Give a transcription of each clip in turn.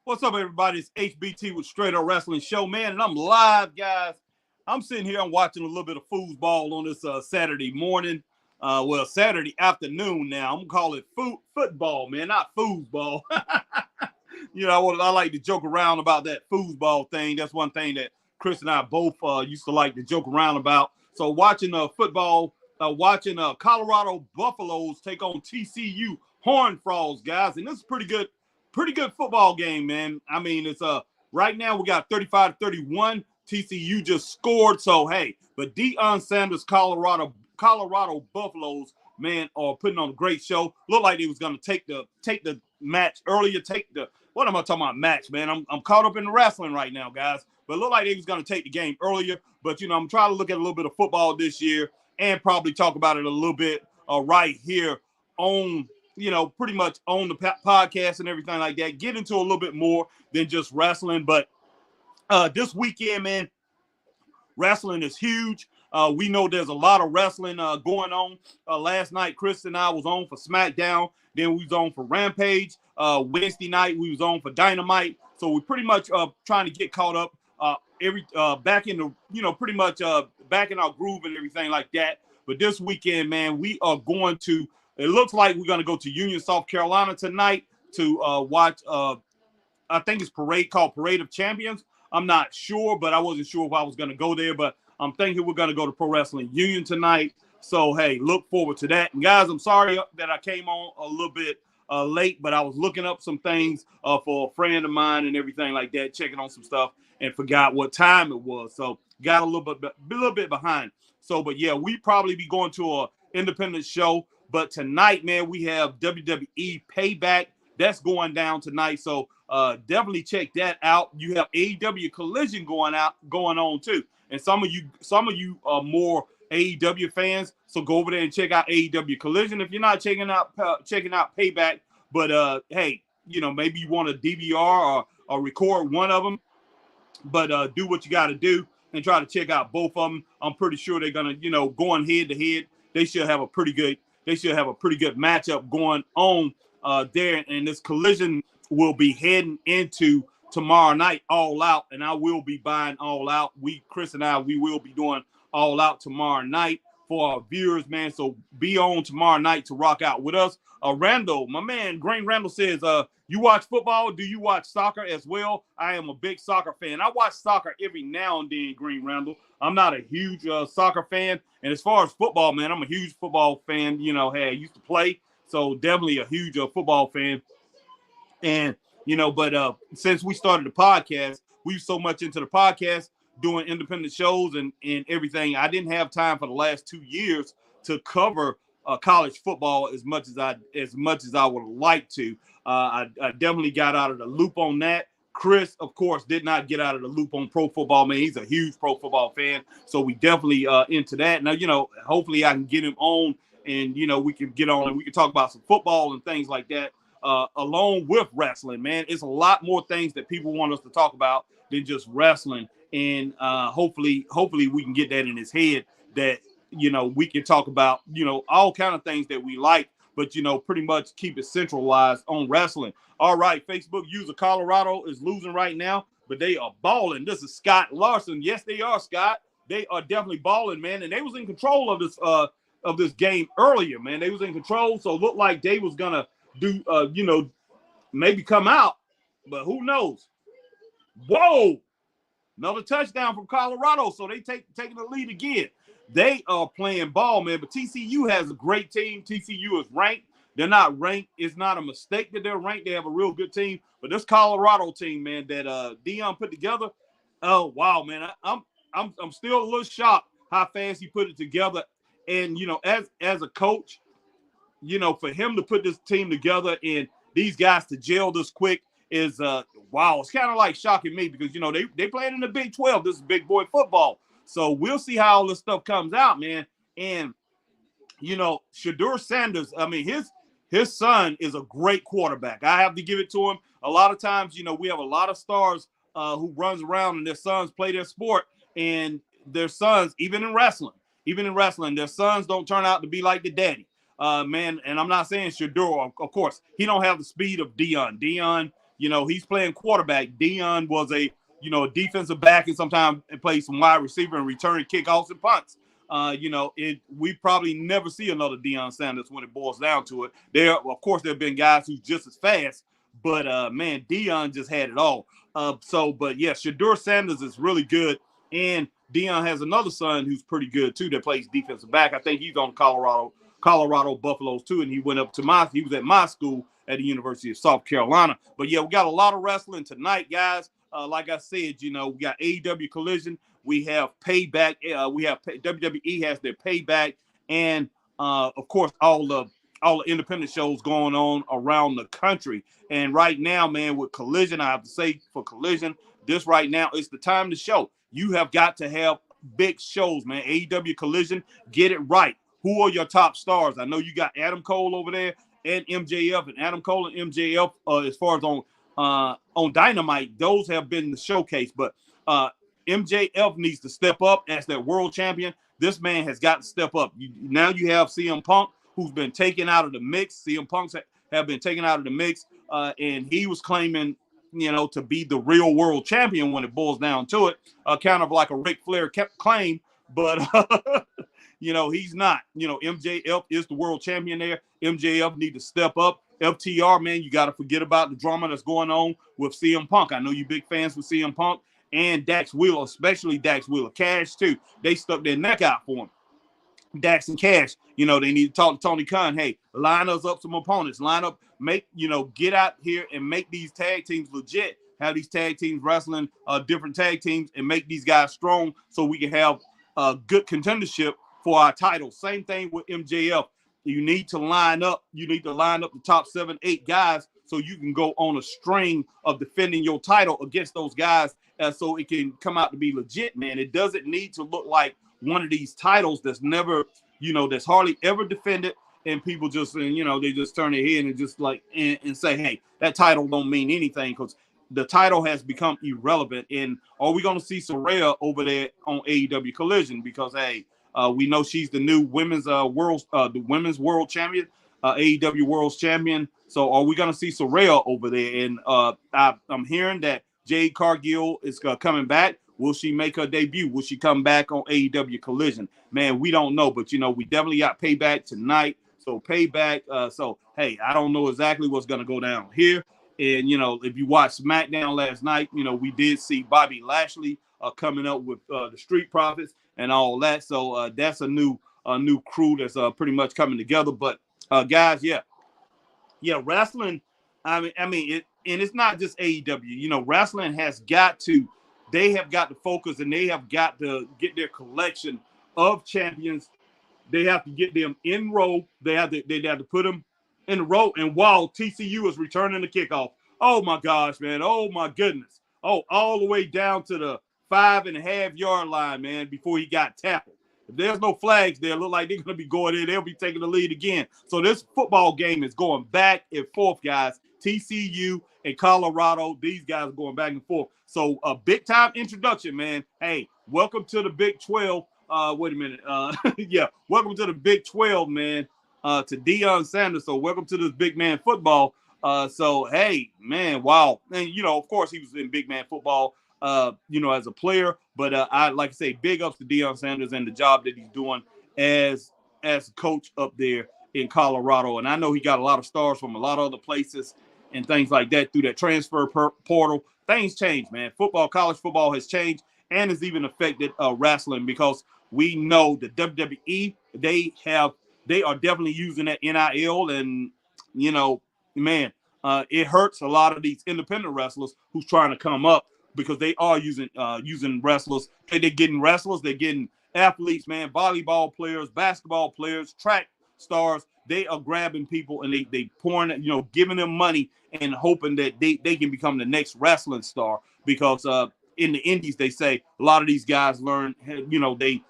What's up, everybody? It's HBT with Straight Up Wrestling Show, man, and I'm live, guys. I'm sitting here, I'm watching a little bit of foosball on this Saturday morning. Saturday afternoon now. I'm going to call it football, man, not foosball. I like to joke around about that foosball thing. That's one thing that Chris and I both used to like to joke around about. So watching football, watching Colorado Buffaloes take on TCU Horned Frogs, guys, and this is pretty good football game, man. I mean, it's right now we got 35-31. TCU just scored, so hey, but Deon Sanders, Colorado Buffaloes, man, are putting on a great show. Looked like they was gonna take the match earlier. What am I talking about? Match, man. I'm caught up in the wrestling right now, guys. But it looked like they was gonna take the game earlier. But I'm trying to look at a little bit of football this year and probably talk about it a little bit right here on pretty much on the podcast and everything like that. Get into a little bit more than just wrestling. But this weekend, man, wrestling is huge. We know there's a lot of wrestling going on. Last night, Chris and I was on for SmackDown. Then we was on for Rampage. Wednesday night, we was on for Dynamite. So we're pretty much trying to get caught up back in the, pretty much back in our groove and everything like that. But this weekend, man, we are going to, it looks like we're going to go to Union, South Carolina tonight to watch, I think it's called Parade of Champions. I'm not sure, but I wasn't sure if I was going to go there. But I'm thinking we're going to go to Pro Wrestling Union tonight. So, hey, look forward to that. And, guys, I'm sorry that I came on a little bit late, but I was looking up some things for a friend of mine and everything like that, checking on some stuff, and forgot what time it was. So, got a little bit behind. So, but, yeah, we probably be going to an independent show. But tonight, man, we have WWE Payback. That's going down tonight. So definitely check that out. You have AEW Collision going on too. And some of you are more AEW fans. So go over there and check out AEW Collision. If you're not checking out Payback, but hey, maybe you want a DVR or record one of them. But do what you got to do and try to check out both of them. I'm pretty sure they're gonna, going head to head. They should have a pretty good matchup going on there. And this Collision will be heading into tomorrow night, All Out, and I will be buying All Out. Chris and I, we will be doing All Out tomorrow night for our viewers, man. So be on tomorrow night to rock out with us. Randall, my man, Green Randall says, you watch football? Do you watch soccer as well? I am a big soccer fan. I watch soccer every now and then, Green Randall. I'm not a huge soccer fan. And as far as football, man, I'm a huge football fan. I used to play. So definitely a huge football fan. And, but since we started the podcast, we were so much into the podcast, doing independent shows and everything. I didn't have time for the last 2 years to cover college football as much as I would like to. I definitely got out of the loop on that. Chris, of course, did not get out of the loop on pro football, man. He's a huge pro football fan. So we definitely into that. Now, hopefully I can get him on and, we can get on and we can talk about some football and things like that along with wrestling, man. It's a lot more things that people want us to talk about than just wrestling. And hopefully we can get that in his head that, we can talk about, all kind of things that we like, but, pretty much keep it centralized on wrestling. All right, Facebook user Colorado is losing right now, but they are balling. This is Scott Larson. Yes, they are, Scott. They are definitely balling, man. And they was in control of this game earlier, man. They was in control, so it looked like they was going to do, maybe come out, but who knows? Whoa! Another touchdown from Colorado, so they taking the lead again. They are playing ball, man, but TCU has a great team. TCU is ranked. They're not ranked. It's not a mistake that they're ranked. They have a real good team. But this Colorado team, man, that Deon put together, oh, wow, man. I'm still a little shocked how fast he put it together. And, as a coach, for him to put this team together and these guys to gel this quick is, wow. It's kind of like shocking me because, they playing in the Big 12. This is big boy football. So we'll see how all this stuff comes out, man. And, Deon Sanders, I mean, his son is a great quarterback. I have to give it to him. A lot of times, we have a lot of stars who runs around and their sons play their sport. And their sons, even in wrestling, their sons don't turn out to be like the daddy. Man, and I'm not saying Shador, of course, he don't have the speed of Deon. Deon he's playing quarterback. Deon was a defensive back and sometimes plays some wide receiver and returning kickoffs and punts. We probably never see another Deon Sanders when it boils down to it. Of course, there have been guys who's just as fast, but man, Deon just had it all. But yeah, Shedeur Sanders is really good, and Deon has another son who's pretty good too that plays defensive back. I think he's on Colorado Buffaloes too, and he was at my school at the University of South Carolina. But yeah, we got a lot of wrestling tonight, guys. Like I said, we got AEW Collision. We have Payback. WWE has their Payback, and of course all the independent shows going on around the country. And right now, man, with Collision, I have to say for Collision, this right now is the time to show. You have got to have big shows, man. AEW Collision, get it right. Who are your top stars? I know you got Adam Cole over there and MJF, and Adam Cole and MJF as far as on Dynamite, those have been the showcase. But MJF needs to step up as their world champion. This man has got to step up. Now you have CM Punk, who's been taken out of the mix. CM Punks have been taken out of the mix, and he was claiming, to be the real world champion when it boils down to it, kind of like a Ric Flair claim, but he's not. MJF is the world champion there. MJF need to step up. FTR, man, you got to forget about the drama that's going on with CM Punk. I know you big fans with CM Punk and Dax Wheeler, especially Dax Wheeler. Cash, too. They stuck their neck out for him. Dax and Cash, they need to talk to Tony Khan. Hey, line us up some opponents. Line up, get out here and make these tag teams legit. Have these tag teams wrestling different tag teams and make these guys strong so we can have a good contendership for our titles. Same thing with MJF. You need to line up. You need to line up the top 7, 8 guys so you can go on a string of defending your title against those guys, so it can come out to be legit, man. It doesn't need to look like one of these titles that's never, that's hardly ever defended, and people just, they just turn their head and just and say, hey, that title don't mean anything because the title has become irrelevant. And are we going to see Saraya over there on AEW Collision? Because, hey, we know she's the new women's world champion, AEW World's champion. So are we going to see Saraya over there? And I'm hearing that Jade Cargill is coming back. Will she make her debut? Will she come back on AEW Collision? Man, we don't know, but we definitely got Payback tonight. So Payback. So hey, I don't know exactly what's going to go down here. And if you watched SmackDown last night, we did see Bobby Lashley coming up with the Street Profits and all that. So that's a new crew that's pretty much coming together. But guys, yeah, wrestling. I mean, and it's not just AEW. Wrestling has got to. They have got to focus, and they have got to get their collection of champions. They have to get them in row. They have to put them in a row. And while TCU is returning the kickoff, oh my gosh, man, oh my goodness, all the way down to the 5.5-yard line, man, before he got tackled. If there's no flags there, look like they're going to be going in. They'll be taking the lead again. So this football game is going back and forth, guys. TCU and Colorado, these guys are going back and forth. So a big-time introduction, man. Hey, welcome to the Big 12. Wait a minute. Welcome to the Big 12, man, to Deon Sanders. So welcome to this big man football. So, hey, man, wow. And, of course, he was in big man football, as a player. But I like to say big ups to Deon Sanders and the job that he's doing as a coach up there in Colorado. And I know he got a lot of stars from a lot of other places and things like that through that transfer portal. Things change, man. College football has changed and has even affected wrestling because we know the WWE, they are definitely using that NIL and, man, it hurts a lot of these independent wrestlers who's trying to come up because they are using wrestlers. They're getting wrestlers. They're getting athletes, man, volleyball players, basketball players, track stars. They are grabbing people and they pouring, giving them money and hoping that they can become the next wrestling star because in the indies, they say a lot of these guys learn, they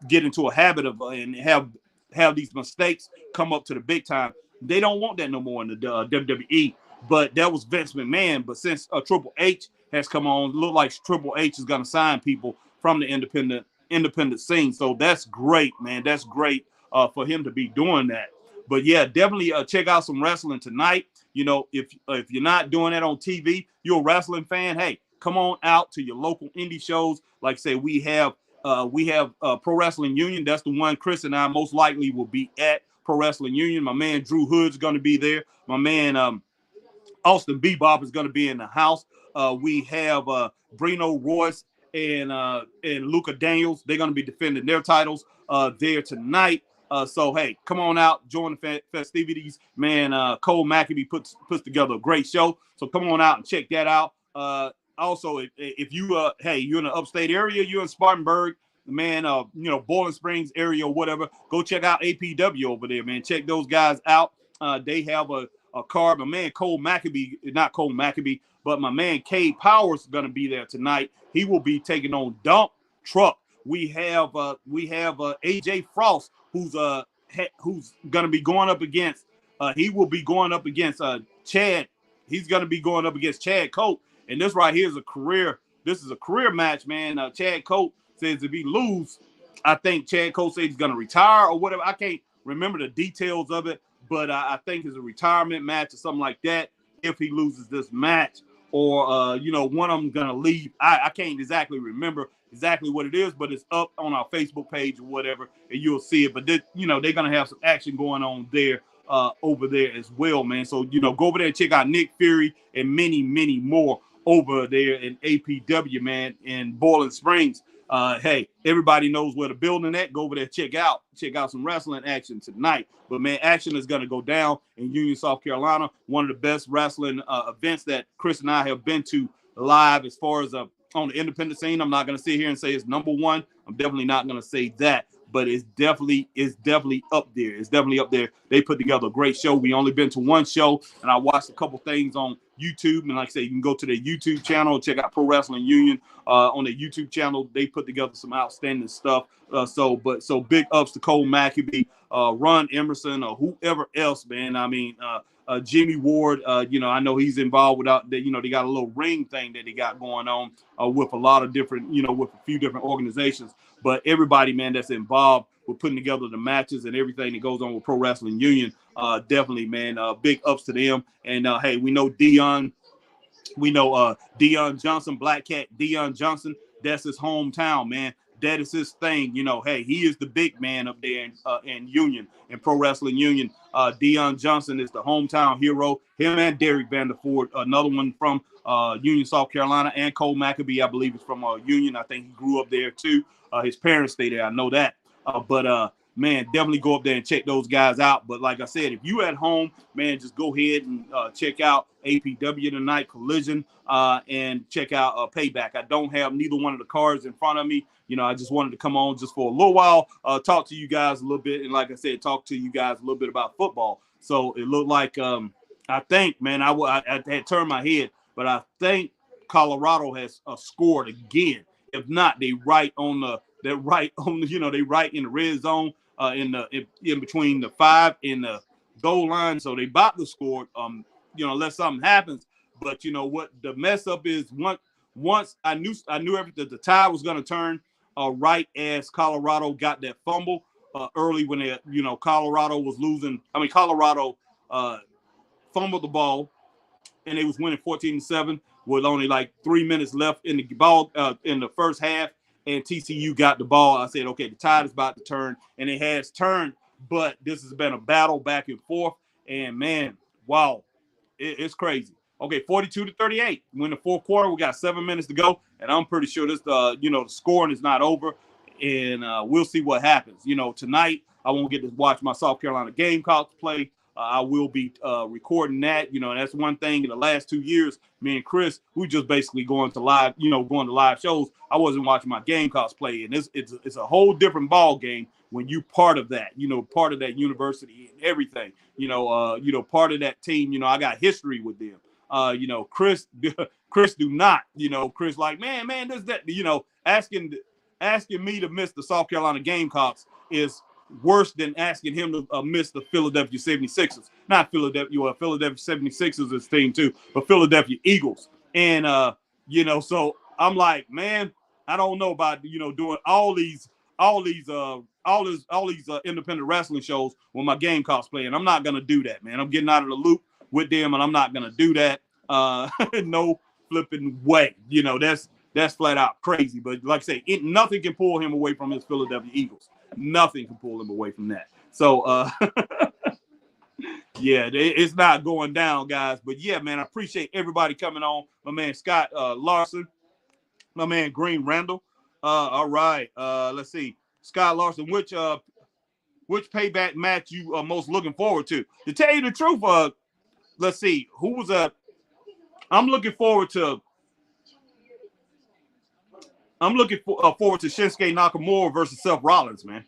get into a habit of and have these mistakes come up to the big time. They don't want that no more in the WWE. But that was Vince McMahon. But since Triple H has come on, it looks like Triple H is going to sign people from the independent scene. So that's great, man. That's great for him to be doing that. But yeah, definitely check out some wrestling tonight. You know, if you're not doing that on TV, you're a wrestling fan. Hey, come on out to your local indie shows. Like I say, we have Pro Wrestling Union. That's the one Chris and I most likely will be at. Pro Wrestling Union. My man Drew Hood's going to be there. My man Austin Bebop is going to be in the house. We have Brino Royce and Luca Daniels. They're going to be defending their titles there tonight. So hey, come on out, join the festivities, man. Cole Maccabee puts together a great show. So come on out and check that out. Also, if you hey, you're in the upstate area, you're in Spartanburg, man, you know, Boiling Springs area or whatever, go check out APW over there, man. Check those guys out. They have a card. My man Cole Maccabee, not Cole Maccabee, but my man Cade Powers is going to be there tonight. He will be taking on Dump Truck. We have AJ Frost, who's going to be going up against. He will be going up against Chad. He's going to be going up against Chad Cope. And this right here is a career. This is a career match, man. Chad Cope says if he lose, I think Chad Cope says he's going to retire or whatever. I can't remember the details of it, but I think it's a retirement match or something like that if he loses this match. Or, you know, one of them going to leave. I can't exactly remember exactly what it is, but it's up on our Facebook page or whatever, and you'll see it. But, you know, they're going to have some action going on there over there as well, man. So, you know, go over there and check out Nick Fury and many, many more over there in APW, man, in Boiling Springs. Hey, everybody knows where the building at. Go over there, check out some wrestling action tonight. But man, action is going to go down in Union, South Carolina. One of the best wrestling events that Chris and I have been to live as far as on the independent scene. I'm not going to sit here and say it's number one. I'm definitely not going to say that, but it's definitely up there. It's definitely up there. They put together a great show. We only been to one show, and I watched a couple things on YouTube. And like I say, you can go to their YouTube channel, check out Pro Wrestling Union on their YouTube channel. They put together some outstanding stuff. So big ups to Cole Maccabee, Ron Emerson, or whoever else, man. I mean, Jimmy Ward, you know, I know he's involved without that. You know, they got a little ring thing that they got going on with a lot of different, you know, with a few different organizations. But everybody, man, that's involved with putting together the matches and everything that goes on with Pro Wrestling Union, definitely, man, big ups to them. And hey, we know Deon Johnson, Black Cat Deon Johnson. That's his hometown, man. That is his thing. You know, hey, he is the big man up there in Union, in Pro Wrestling Union. Deon Johnson is the hometown hero. Him and Derek Vanderford, another one from Union, South Carolina, and Cole Maccabee, I believe, is from Union. I think he grew up there too. His parents stay there. I know that. But man, definitely go up there and check those guys out. But like I said, if you at home, man, just go ahead and check out APW tonight, Collision, and check out Payback. I don't have neither one of the cards in front of me. You know, I just wanted to come on just for a little while, talk to you guys a little bit. And like I said, talk to you guys a little bit about football. So it looked like, I think, man, I had turned my head, but I think Colorado has scored again. If not, they right in the red zone, in between the 5 and the goal line. So they about to score, you know, unless something happens. But you know what the mess up is, once I knew everything, the tide was going to turn right as Colorado got that fumble early when Colorado was losing. I mean, Colorado fumbled the ball and they was winning 14-7 with only like 3 minutes left in the ball in the first half. And TCU got the ball. I said, okay, the tide is about to turn, and it has turned. But this has been a battle back and forth. And man, wow, it's crazy. Okay, 42-38. We're in the fourth quarter. We got 7 minutes to go, and I'm pretty sure this, the scoring is not over. And we'll see what happens. You know, tonight I won't get to watch my South Carolina Gamecocks play. I will be recording that. You know, and that's one thing in the last 2 years. Me and Chris, we just basically going to live shows. I wasn't watching my Gamecocks play, and it's a whole different ball game when you part of that. You know, part of that university and everything. Part of that team. You know, I got history with them. Chris do not. You know, Chris like man, this that. You know, asking me to miss the South Carolina Gamecocks is worse than asking him to miss the Philadelphia 76ers. Not Philadelphia 76ers is team too, but Philadelphia Eagles. And so I'm like, man, I don't know about doing all these all these independent wrestling shows with my game cosplay, and I'm not gonna do that, man. I'm getting out of the loop with them, and I'm not gonna do that. No flipping way. That's flat out crazy. But like I say, nothing can pull him away from his Philadelphia Eagles. Nothing can pull him away from that. So yeah, it's not going down, guys. But yeah, man, I appreciate everybody coming on. My man Scott Larson, my man Green Randall. All right. Let's see. Scott Larson, which payback match you are most looking forward to? To tell you the truth, let's see. Who was I'm looking forward to forward to Shinsuke Nakamura versus Seth Rollins, man.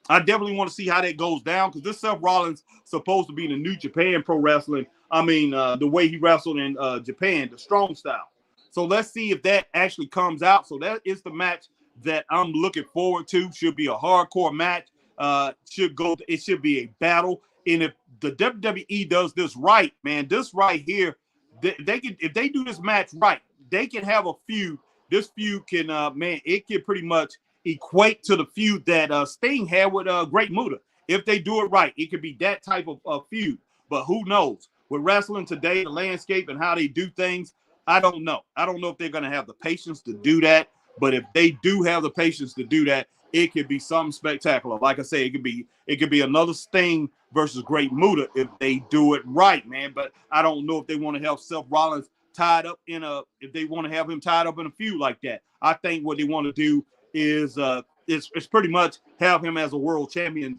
I definitely want to see how that goes down because this Seth Rollins supposed to be the New Japan Pro Wrestling. I mean, the way he wrestled in Japan, the strong style. So let's see if that actually comes out. So that is the match that I'm looking forward to. Should be a hardcore match. It should be a battle. And if the WWE does this right, man, this right here, they can, if they do this match right, they can have a feud. This feud can, it can pretty much equate to the feud that Sting had with Great Muta. If they do it right, it could be that type of feud. But who knows? With wrestling today, the landscape and how they do things, I don't know. I don't know if they're going to have the patience to do that. But if they do have the patience to do that, it could be something spectacular. Like I say, it could be another Sting versus Great Muta if they do it right, man. But I don't know if they want to have Seth Rollins if they want to have him tied up in a feud like that. I think what they want to do is pretty much have him as a world champion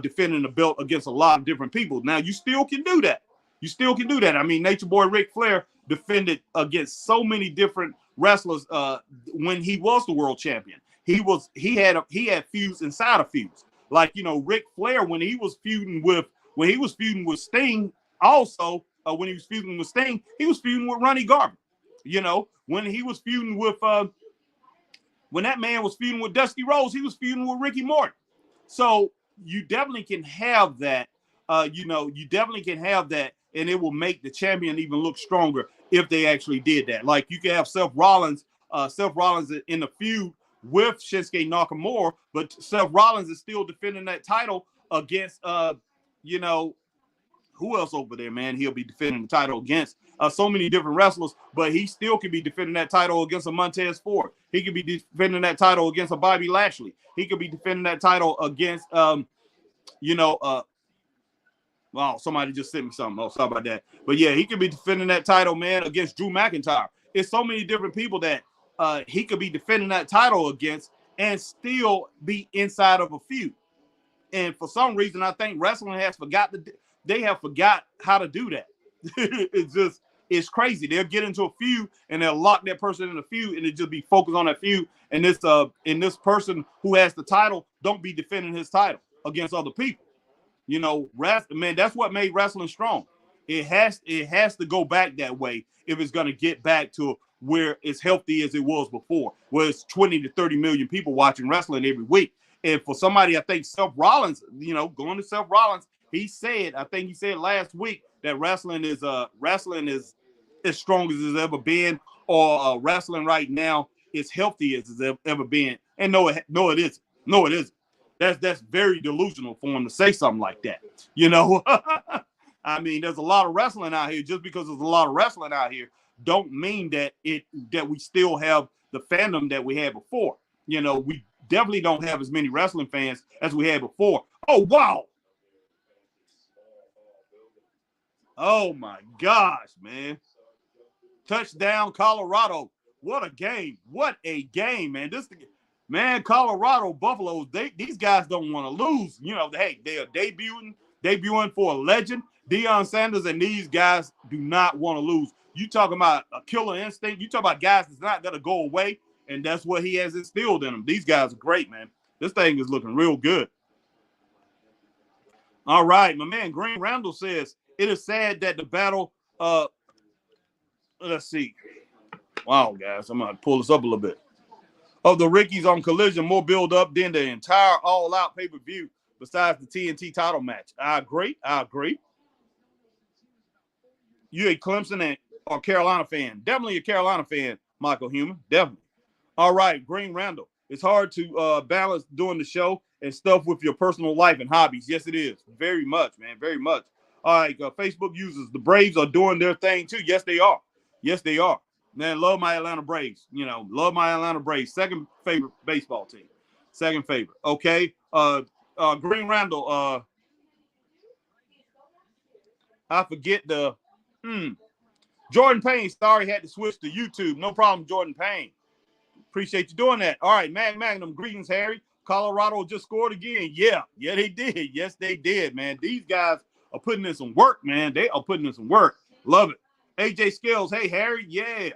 defending the belt against a lot of different people. Now, you still can do that. I mean, Nature Boy Ric Flair defended against so many different wrestlers when he was the world champion. He had feuds inside of feuds. Like, Ric Flair when he was feuding with Sting, also when he was feuding with Sting, he was feuding with Ronnie Garvin. When he was feuding with when that man was feuding with Dusty Rhodes, he was feuding with Ricky Morton. So you definitely can have that. You definitely can have that, and it will make the champion even look stronger if they actually did that. Like you can have Seth Rollins in the feud with Shinsuke Nakamura, but Seth Rollins is still defending that title against who else over there, man? He'll be defending the title against so many different wrestlers, but he still could be defending that title against a Montez Ford. He could be defending that title against a Bobby Lashley. He could be defending that title against, somebody just sent me something. Oh, sorry about that. But yeah, he could be defending that title, man, against Drew McIntyre. It's so many different people that he could be defending that title against and still be inside of a feud. And for some reason, I think wrestling has forgot how to do that. It's crazy. They'll get into a feud and they'll lock that person in a feud and it just be focused on that feud. And this person who has the title don't be defending his title against other people. Man, that's what made wrestling strong. It has to go back that way if it's going to get back to where it's healthy as it was before, where it's 20 to 30 million people watching wrestling every week. And for somebody, I think Seth Rollins, going to Seth Rollins, he said last week that wrestling is as strong as it's ever been, or wrestling right now is healthy as it's ever been. And no, it isn't. No, it isn't. That's very delusional for him to say something like that. I mean, there's a lot of wrestling out here. Just because there's a lot of wrestling out here, don't mean that we still have the fandom that we had before. We definitely don't have as many wrestling fans as we had before. Oh, wow. Oh, my gosh, man. Touchdown, Colorado. What a game. What a game, man. Colorado Buffaloes, these guys don't want to lose. Hey, they are debuting for a legend. Deon Sanders and these guys do not want to lose. You talking about a killer instinct. You talk about guys that's not going to go away, and that's what he has instilled in them. These guys are great, man. This thing is looking real good. All right, my man Green Randall says, it is sad that the battle, let's see. Wow, guys, I'm going to pull this up a little bit. Of the Rickies on Collision, more build up than the entire all-out pay-per-view besides the TNT title match. I agree. You a Clemson or Carolina fan? Definitely a Carolina fan, Michael Human. Definitely. All right, Green Randall. It's hard to balance doing the show and stuff with your personal life and hobbies. Yes, it is. Very much, man. Very much. All right, Facebook users, the Braves are doing their thing too. Yes, they are. Yes, they are. Man, love my Atlanta Braves. Love my Atlanta Braves. Second favorite baseball team. Second favorite. Okay. Green Randall. I forget the. Jordan Payne. Sorry, had to switch to YouTube. No problem, Jordan Payne. Appreciate you doing that. All right, Magnum. Greetings, Harry. Colorado just scored again. Yeah, they did. Yes, they did, man. These guys are putting in some work, man. They are putting in some work. Love it. AJ Skills. Hey, Harry. Yeah,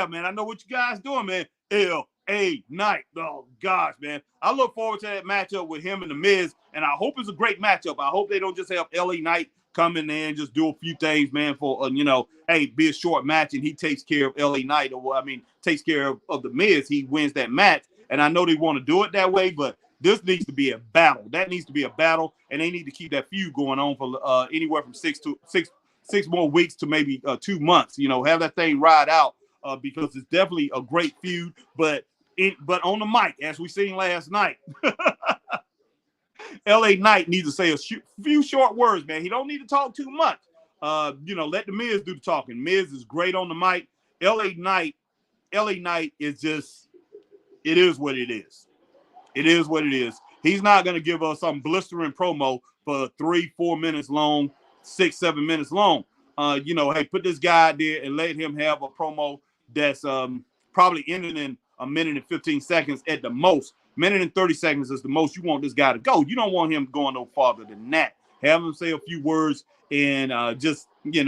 man. I know what you guys doing, man. L.A. Knight. Oh, gosh, man. I look forward to that matchup with him and The Miz, and I hope it's a great matchup. I hope they don't just have L.A. Knight come in there and just do a few things, man, for, hey, be a short match, and he takes care of L.A. Knight, takes care of The Miz. He wins that match, and I know they want to do it that way, but this needs to be a battle. That needs to be a battle, and they need to keep that feud going on for anywhere from 6 more weeks to maybe 2 months. Have that thing ride out because it's definitely a great feud, but on the mic, as we seen last night, L.A. Knight needs to say a few short words, man. He don't need to talk too much. Let The Miz do the talking. Miz is great on the mic. L.A. Knight is just, it is what it is. It is what it is. He's not going to give us some blistering promo for 3-4 minutes long, 6-7 minutes long. Hey, put this guy out there and let him have a promo that's probably ending in a minute and 15 seconds at the most. Minute and 30 seconds is the most you want this guy to go. You don't want him going no farther than that. Have him say a few words and just, do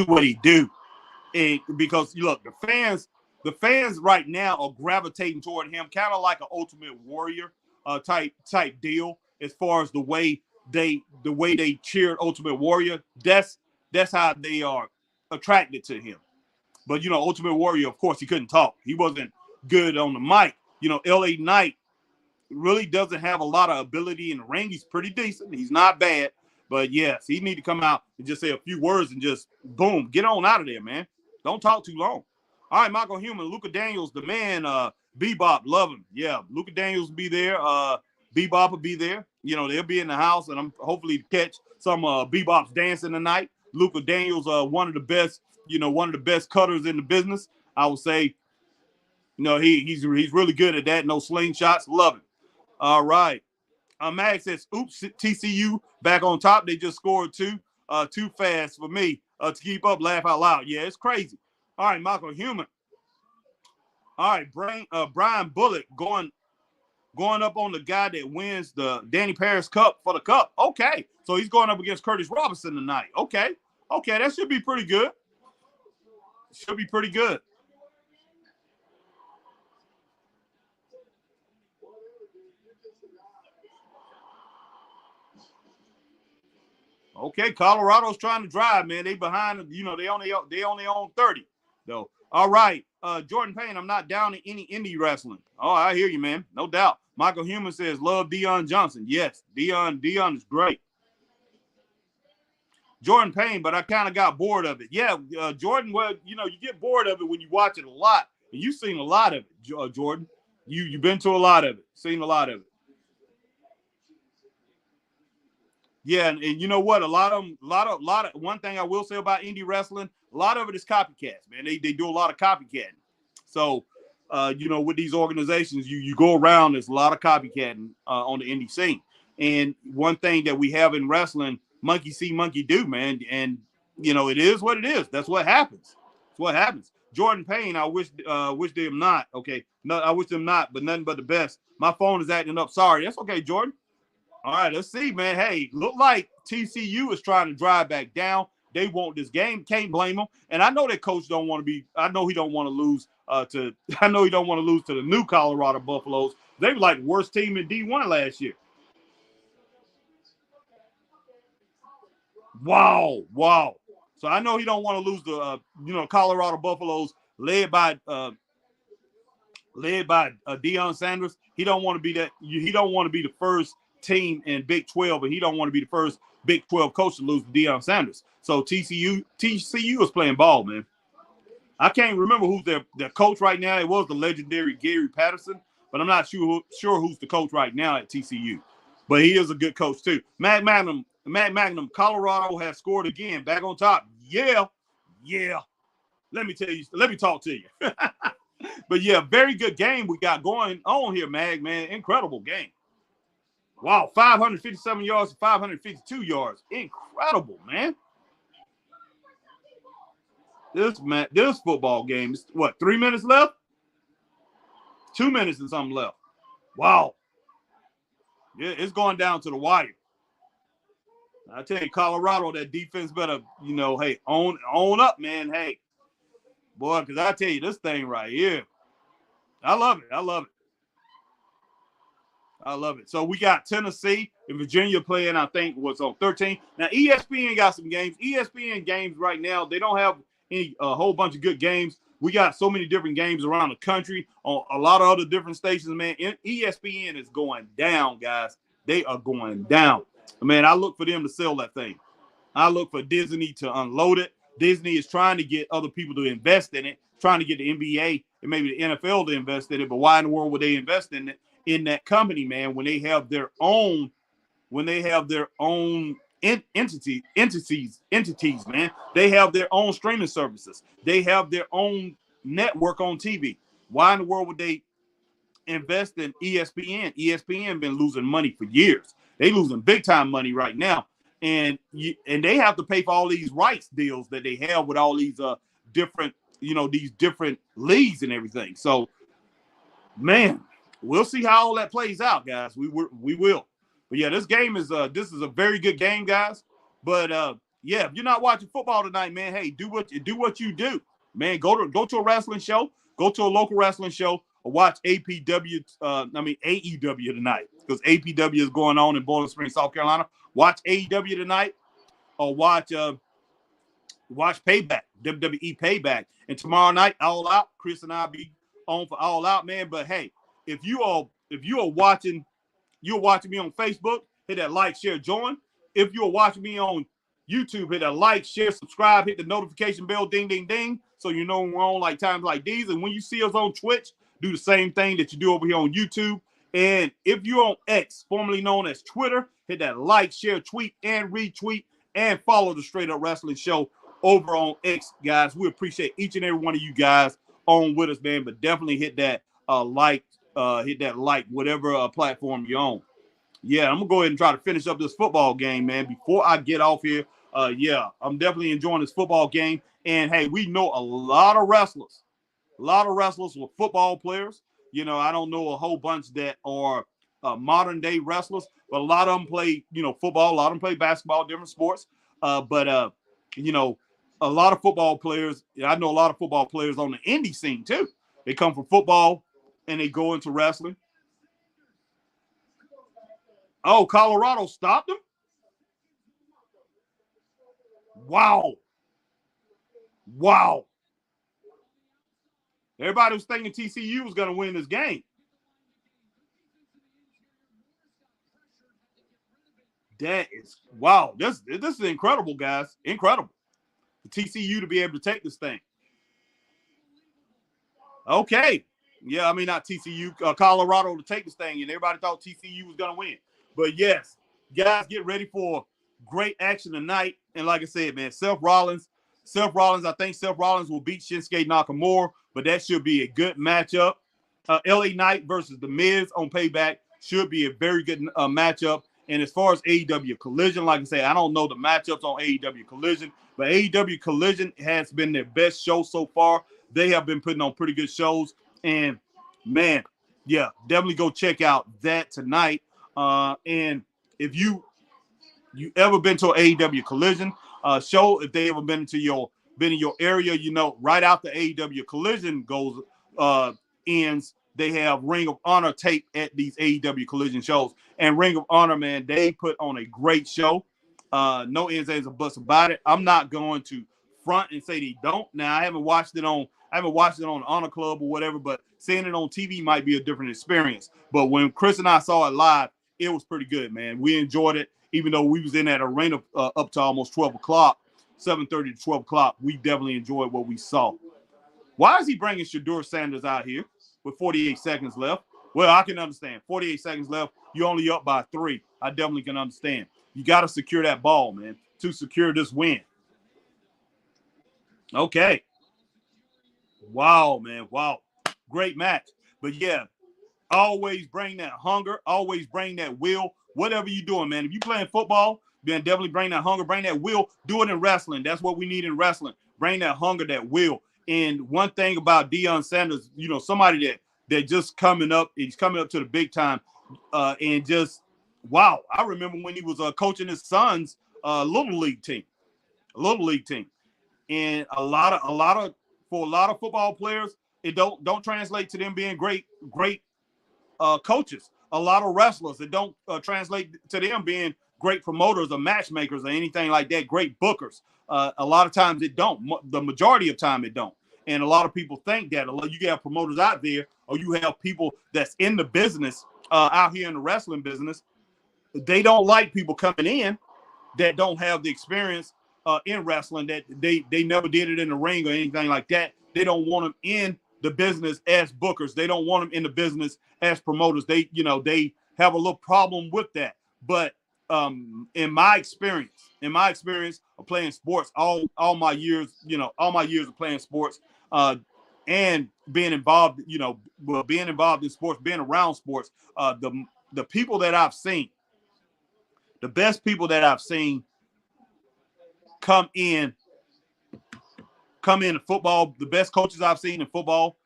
what he do. And because, look, the fans right now are gravitating toward him kind of like an Ultimate Warrior type deal as far as the way they cheered Ultimate Warrior. That's how they are attracted to him. But, Ultimate Warrior, of course, he couldn't talk. He wasn't good on the mic. L.A. Knight really doesn't have a lot of ability in the ring. He's pretty decent. He's not bad. But, yes, he need to come out and just say a few words and just, boom, get on out of there, man. Don't talk too long. All right, Michael Human, Luka Daniels, the man, Bebop, love him. Yeah, Luka Daniels will be there. Bebop will be there. They'll be in the house, and I'm hopefully catch some Bebop's dancing tonight. Luka Daniels, one of the best cutters in the business. I would say, he's really good at that. No slingshots. Love it. All right. Mag says, oops, TCU back on top. They just scored too fast for me to keep up. Laugh out loud. Yeah, it's crazy. All right, Michael Human. All right, Brian Bullock going up on the guy that wins the Danny Paris Cup for the Cup. Okay, so he's going up against Curtis Robinson tonight. Okay, that should be pretty good. Should be pretty good. Okay, Colorado's trying to drive, man. They behind, they only own 30, though. All right, Jordan Payne, I'm not down in any indie wrestling. Oh, I hear you, man. No doubt. Michael Human says, love Deon Johnson. Yes, Deon is great. Jordan Payne, but I kind of got bored of it. Yeah, Jordan, well, you get bored of it when you watch it a lot. And you've seen a lot of it, Jordan. You've been to a lot of it, seen a lot of it. Yeah, and you know what? A lot of one thing I will say about indie wrestling, a lot of it is copycats, man. They do a lot of copycatting. So, with these organizations, you go around, there's a lot of copycatting on the indie scene. And one thing that we have in wrestling, monkey see, monkey do, man. And, it is what it is. That's what happens. That's what happens. Jordan Payne, I wish them not. Okay, no, I wish them not, but nothing but the best. My phone is acting up. Sorry. That's okay, Jordan. All right, let's see, man. Hey, look like TCU is trying to drive back down. They want this game. Can't blame them. And I know that coach don't want to be. I know he don't want to lose to. I know he don't want to lose to the new Colorado Buffaloes. They were like worst team in D1 last year. Wow. So I know he don't want to lose to Colorado Buffaloes led by Deon Sanders. He don't want to be that. He don't want to be the first team in Big 12, and he don't want to be the first Big 12 coach to lose to Deon Sanders. So TCU is playing ball, man. I can't remember who's their coach right now. It was the legendary Gary Patterson, but I'm not sure who's the coach right now at TCU. But he is a good coach too. Matt Magnum, Colorado has scored again, back on top. Yeah. Let me talk to you. But yeah, very good game we got going on here, man. Incredible game. Wow, 557 yards to 552 yards. Incredible, man. This football game is what, 3 minutes left? 2 minutes and something left. Wow. Yeah, it's going down to the wire. I tell you, Colorado, that defense better, hey, own up, man. Hey, boy, because I tell you, this thing right here, I love it. So we got Tennessee and Virginia playing, I think, was on 13. Now, ESPN got some games. ESPN games right now, they don't have a whole bunch of good games. We got so many different games around the country on a lot of other different stations, man. ESPN is going down, guys. They are going down. Man, I look for them to sell that thing. I look for Disney to unload it. Disney is trying to get other people to invest in it, trying to get the NBA and maybe the NFL to invest in it. But why in the world would they invest in it, in that company, man, when they have their own entities, man? They have their own streaming services. They have their own network on TV. Why in the world would they invest in ESPN? ESPN been losing money for years. They losing big time money right now. And they have to pay for all these rights deals that they have with all these different, these different leagues and everything. So, man, we'll see how all that plays out, guys. We will. But yeah, this is a very good game, guys. But yeah, if you're not watching football tonight, man, hey, do what you do, man. Go to a wrestling show, go to a local wrestling show, or watch AEW tonight, because APW is going on in Bowling Springs, South Carolina. Watch AEW tonight, or watch Payback, WWE Payback. And tomorrow night, All Out. Chris and I'll be on for All Out, man. But hey, if you are watching me on Facebook, hit that like, share, join. If you're watching me on YouTube, hit that like, share, subscribe, hit the notification bell, ding, ding, ding, so you know we're on like times like these. And when you see us on Twitch, do the same thing that you do over here on YouTube. And if you're on X, formerly known as Twitter, hit that like, share, tweet, and retweet, and follow the Straight Up Wrestling Show over on X, guys. We appreciate each and every one of you guys on with us, man. But definitely hit that like, whatever platform you're on. Yeah, I'm gonna go ahead and try to finish up this football game, man, before I get off here. Yeah, I'm definitely enjoying this football game. And hey, we know a lot of wrestlers with football players. I don't know a whole bunch that are modern day wrestlers, but a lot of them play, football. A lot of them play basketball, different sports. But a lot of football players. I know a lot of football players on the indie scene too. They come from football and they go into wrestling. Oh, Colorado stopped them? Wow. Everybody was thinking TCU was going to win this game. That is, wow. This is incredible, guys. Incredible. The TCU to be able to take this thing. Okay. Yeah, I mean, not TCU, Colorado to take this thing, and everybody thought TCU was going to win. But yes, guys, get ready for great action tonight. And like I said, man, Seth Rollins, I think Seth Rollins will beat Shinsuke Nakamura, but that should be a good matchup. LA Knight versus The Miz on Payback should be a very good matchup. And as far as AEW Collision, like I say, I don't know the matchups on AEW Collision, but AEW Collision has been their best show so far. They have been putting on pretty good shows. And, man, yeah, definitely go check out that tonight. And if you ever been to an AEW Collision show, if they ever been in your area, right after AEW Collision ends, they have Ring of Honor tape at these AEW Collision shows. And Ring of Honor, man, they put on a great show. No ends, ands, or buts about it. I'm not going to front and say they don't. Now, I haven't watched it on Honor Club or whatever, but seeing it on TV might be a different experience. But when Chris and I saw it live, it was pretty good, man. We enjoyed it, even though we was in that arena up to almost 12 o'clock, 7:30 to 12 o'clock. We definitely enjoyed what we saw. Why is he bringing Shedeur Sanders out here with 48 seconds left? Well, I can understand. 48 seconds left. You're only up by 3. I definitely can understand. You got to secure that ball, man, to secure this win. Okay. Wow, man. Wow. Great match. But yeah, always bring that hunger. Always bring that will. Whatever you're doing, man. If you're playing football, then definitely bring that hunger, bring that will. Do it in wrestling. That's what we need in wrestling. Bring that hunger, that will. And one thing about Deon Sanders, somebody that just coming up, he's coming up to the big time, and just wow. I remember when he was coaching his son's little league team, and a lot of for a lot of football players, it don't translate to them being great coaches. A lot of wrestlers, it don't translate to them being great promoters or matchmakers or anything like that. Great bookers. A lot of times it don't. The majority of time it don't. And a lot of people think that. You have promoters out there, or you have people that's in the business out here in the wrestling business. They don't like people coming in that don't have the experience in wrestling, that they never did it in the ring or anything like that. They don't want them in the business as bookers. They don't want them in the business as promoters. They have a little problem with that. But in my experience of playing sports, all my years of playing sports, and being involved, being involved in sports, being around sports, the people that I've seen, the best people that I've seen come in football, the best coaches I've seen in football,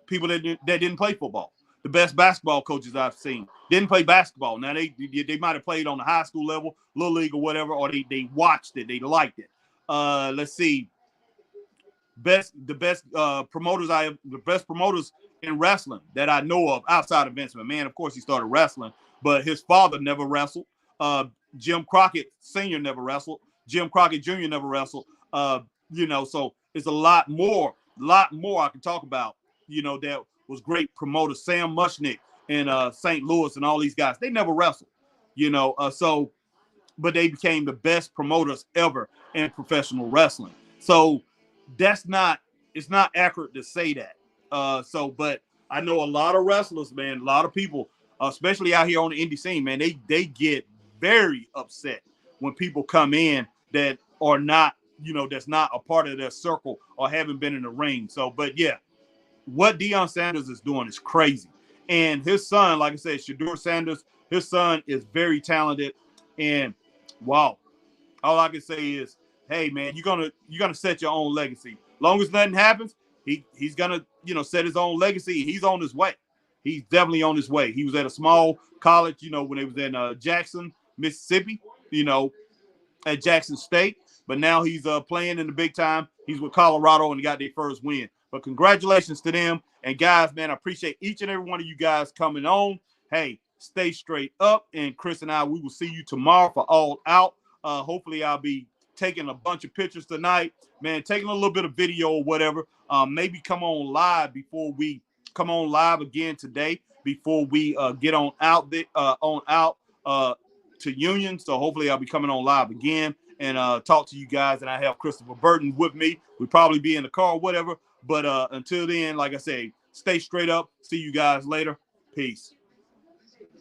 people that didn't play football. The best basketball coaches I've seen didn't play basketball. Now they might have played on the high school level, little league or whatever, or they watched it, they liked it. Let's see. The best promoters in wrestling that I know of outside of Vince McMahon. Of course, he started wrestling, but his father never wrestled. Jim Crockett Sr. never wrestled. Jim Crockett Jr. never wrestled. So it's a lot more I can talk about, that was great promoters. Sam Mushnick in St. Louis and all these guys, they never wrestled, but they became the best promoters ever in professional wrestling. So it's not accurate to say that. But I know a lot of wrestlers, man, a lot of people, especially out here on the indie scene, man, they get very upset when people come in that are not, that's not a part of their circle or haven't been in the ring. So, but yeah, what Deon Sanders is doing is crazy. And his son, like I said, Shedeur Sanders, his son is very talented. And wow, all I can say is, hey man, you're gonna set your own legacy. Long as nothing happens, he's gonna set his own legacy. He's on his way. He's definitely on his way. He was at a small college, when he was in Jackson, Mississippi, at Jackson State. But now he's playing in the big time. He's with Colorado and he got their first win. But congratulations to them. And guys, man, I appreciate each and every one of you guys coming on. Hey, stay straight up. And Chris and I, we will see you tomorrow for All Out. Hopefully I'll be taking a bunch of pictures tonight, man, taking a little bit of video or whatever. Maybe come on live again today before we get on out to Union. So hopefully I'll be coming on live again and talk to you guys. And I have Christopher Burton with me. We'll probably be in the car or whatever. But until then, like I say, stay straight up. See you guys later. Peace.